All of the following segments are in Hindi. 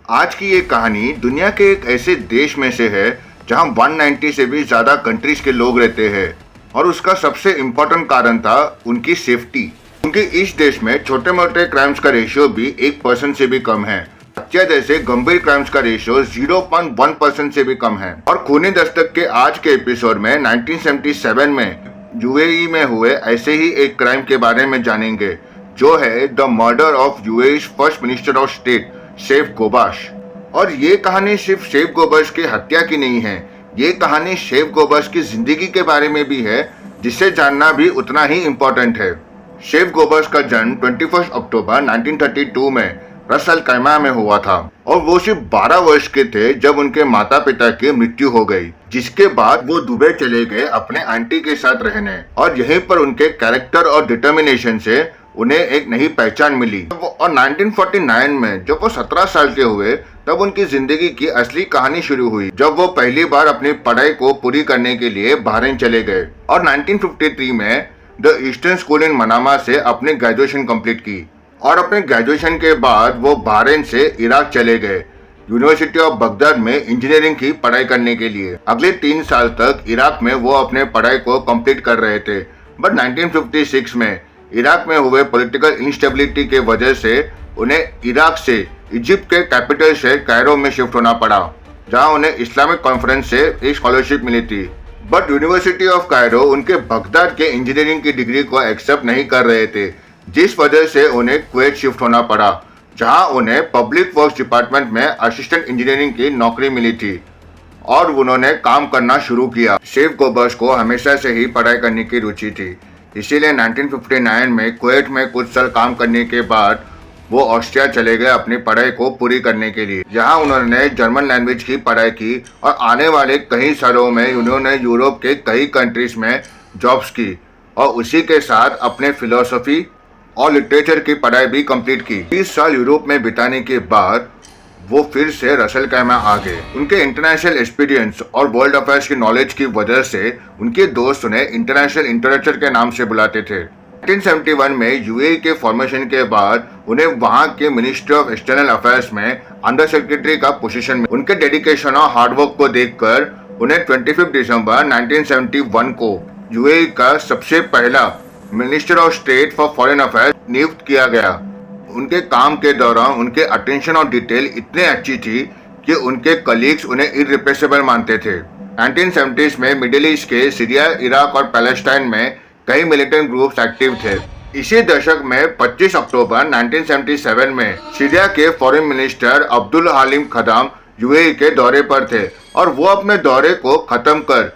आज की ये कहानी दुनिया के एक ऐसे देश में से है जहां 190 से भी ज़्यादा कंट्रीज के लोग रहते हैं और उसका सबसे इम्पोर्टेंट कारण था उनकी सेफ्टी। क्योंकि इस देश में छोटे मोटे क्राइम्स का रेशियो भी 1% से भी कम है। हत्या जैसे गंभीर क्राइम्स का रेशियो 0.1% से भी कम है। और खूनी दस्तक के आज के एपिसोड में 1977 में यूएई में हुए ऐसे ही एक क्राइम के बारे में जानेंगे, जो है the murder of UAE first minister of state Saif Ghobash. और ये कहानी सिर्फ शेफ गोबाश की हत्या की नहीं है, ये कहानी शेफ गोबाश की जिंदगी के बारे में भी है, जिसे जानना भी उतना ही इम्पोर्टेंट है। शेफ गोबाश का जन्म 21 अक्टूबर 1932 में रस अल कैमा में हुआ था और वो सिर्फ 12 वर्ष के थे जब उनके माता पिता की मृत्यु हो गई, जिसके बाद वो दुबई चले गए अपने आंटी के साथ रहने। और यहीं पर उनके कैरेक्टर और डिटर्मिनेशन से उन्हें एक नई पहचान मिली। और 1949 में जब वो 17 साल के हुए तब उनकी जिंदगी की असली कहानी शुरू हुई, जब वो पहली बार अपनी पढ़ाई को पूरी करने के लिए बहरीन चले गए और 1953 में the eastern school in Manama से अपनी ग्रेजुएशन कंप्लीट की। और अपने ग्रेजुएशन के बाद वो बहरीन से इराक चले गए यूनिवर्सिटी ऑफ बगदाद में इंजीनियरिंग की पढ़ाई करने के लिए। अगले 3 साल तक इराक में वो अपने पढ़ाई को कंप्लीट कर रहे थे, बट 1956 में इराक में हुए पॉलिटिकल इंस्टेबिलिटी के वजह से उन्हें इराक से इजिप्ट के कैपिटल शहर कायरो में शिफ्ट होना पड़ा, जहां उन्हें इस्लामिक कॉन्फ्रेंस से एक स्कॉलरशिप मिली थी। बट यूनिवर्सिटी ऑफ कायरो उनके बगदाद के इंजीनियरिंग की डिग्री को एक्सेप्ट नहीं कर रहे थे, जिस वजह से उन्हें कुवैत शिफ्ट होना पड़ा, जहां उन्हें पब्लिक वर्क्स डिपार्टमेंट में असिस्टेंट इंजीनियरिंग की नौकरी मिली थी और उन्होंने काम करना शुरू किया। शेफ गोबाश को हमेशा से ही पढ़ाई करने की रुचि थी, इसीलिए 1959 में कुवैत में कुछ साल काम करने के बाद वो ऑस्ट्रिया चले गए अपनी पढ़ाई को पूरी करने के लिए। यहाँ उन्होंने जर्मन लैंग्वेज की पढ़ाई की और आने वाले कई सालों में उन्होंने यूरोप के कई कंट्रीज में जॉब्स की और उसी के साथ अपने फिलोसफी और लिटरेचर की पढ़ाई भी कंप्लीट की। 20 साल यूरोप में बिताने के बाद वो फिर से रस अल कैमा आ गए। उनके इंटरनेशनल एक्सपीरियंस और वर्ल्ड अफेयर्स की नॉलेज की वजह से उनके दोस्त उन्हें इंटरनेशनल इंटरेक्टर के नाम से बुलाते थे। 1971 में यूएई के फॉर्मेशन के बाद उन्हें वहां के मिनिस्ट्री ऑफ एक्सटर्नल अफेयर्स में अंडर सेक्रेटरी का पोजीशन मिला। उनके डेडिकेशन और हार्डवर्क को देखकर उन्हें 25 दिसंबर 1971 को यूएई का सबसे पहला minister of state for foreign affairs नियुक्त किया गया। उनके काम के दौरान उनके अटेंशन और डिटेल इतने अच्छी थी कि उनके कलीग्स उन्हें इररिप्लेसेबल मानते थे। 1970s में मिडिल ईस्ट के सीरिया, इराक और पैलेस्टाइन में कई मिलिटेंट ग्रुप्स एक्टिव थे। इसी दशक में 25 अक्टूबर 1977 में सीरिया के foreign minister Abdul Halim Khaddam UAE के दौरे पर थे और वो अपने दौरे को खत्म कर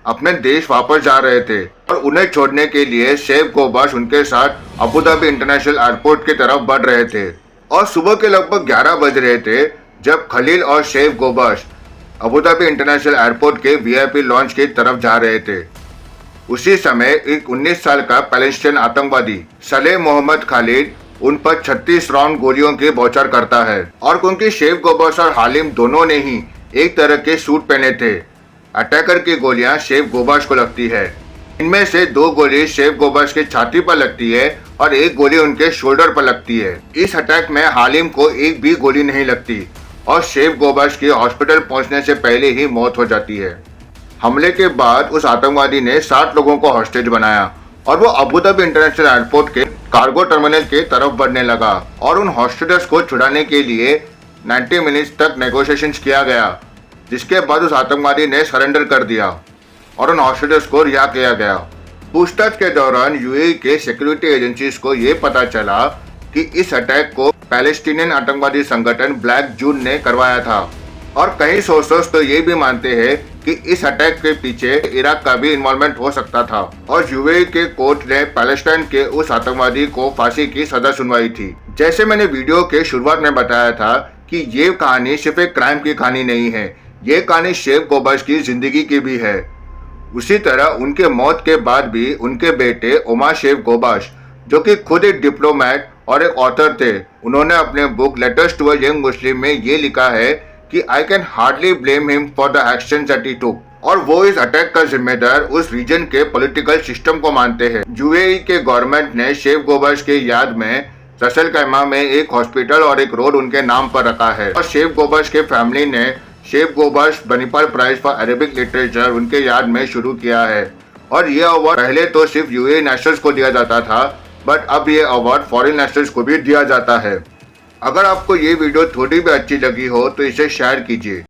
अपने देश वापस जा रहे थे और उन्हें छोड़ने के लिए शेफ गोबाश उनके साथ अबू धाबी इंटरनेशनल एयरपोर्ट की तरफ बढ़ रहे थे। और सुबह के लगभग 11 बज रहे थे जब खलील और Saif Ghobash Abu Dhabi international airport के वीआईपी लॉन्च की तरफ जा रहे थे। उसी समय एक 19 साल का पैलेस्टाइन आतंकवादी सलेह मोहम्मद खालिद उन पर 36 राउंड गोलियों की बौछार करता है। और क्योंकि शेफ गोबाश और हालिम दोनों ने ही एक तरह के सूट पहने थे, अटैकर की गोलियां शेफ गोबाश को लगती है। इनमें से 2 गोली शेफ गोबाश के छाती पर लगती है और एक गोली उनके शोल्डर पर लगती है। इस अटैक में हालिम को एक भी गोली नहीं लगती और शेफ गोबाश की हॉस्पिटल पहुंचने से पहले ही मौत हो जाती है। हमले के बाद उस आतंकवादी ने 60 लोगों को हॉस्टेज बनाया और वो अबू धाबी इंटरनेशनल एयरपोर्ट के कार्गो टर्मिनल की तरफ बढ़ने लगा और उन हॉस्टेजर्स को छुड़ाने के लिए 90 मिनट्स तक नेगोशिएशंस किया गया, जिसके बाद उस आतंकवादी ने सरेंडर कर दिया और उन हॉस्टेजर्स को रिहा किया गया। पूछताछ के दौरान यूएई के सिक्योरिटी एजेंसीज को ये पता चला कि इस अटैक को पैलेस्टीनियन आतंकवादी संगठन ब्लैक जून ने करवाया था और कई सोर्सेस तो ये भी मानते हैं कि इस अटैक के पीछे इराक का भी इन्वॉल्वमेंट हो सकता था। और यूएई के कोर्ट ने पैलेस्टाइन के उस आतंकवादी को फांसी की सजा सुनवाई थी। जैसे मैंने वीडियो के शुरुआत में बताया था कि ये कहानी सिर्फ एक क्राइम की कहानी नहीं है, ये कहानी शेफ गोबाश की जिंदगी की भी है। उसी तरह उनके मौत के बाद भी उनके बेटे ओमर शेफ गोबाश, जो कि खुद एक डिप्लोमेट और एक ऑथर थे, उन्होंने अपने book Letters to a Young Muslim में ये लिखा है कि I can hardly blame him for the action that he took. और वो इस अटैक का जिम्मेदार उस रीजन के पॉलिटिकल सिस्टम को मानते हैं। यूएई के गवर्नमेंट ने शेफ गोबाश के याद में जसल कैमा में एक हॉस्पिटल और एक रोड उनके नाम पर रखा है। और शेफ गोबर्स के फैमिली ने Saif Ghobash Banipal prize for Arabic literature उनके याद में शुरू किया है। और ये अवार्ड पहले तो सिर्फ यूएई नेशनल्स को दिया जाता था, बट अब ये अवार्ड फॉरेन नेशनल्स को भी दिया जाता है। अगर आपको ये वीडियो थोड़ी भी अच्छी लगी हो तो इसे शेयर कीजिए।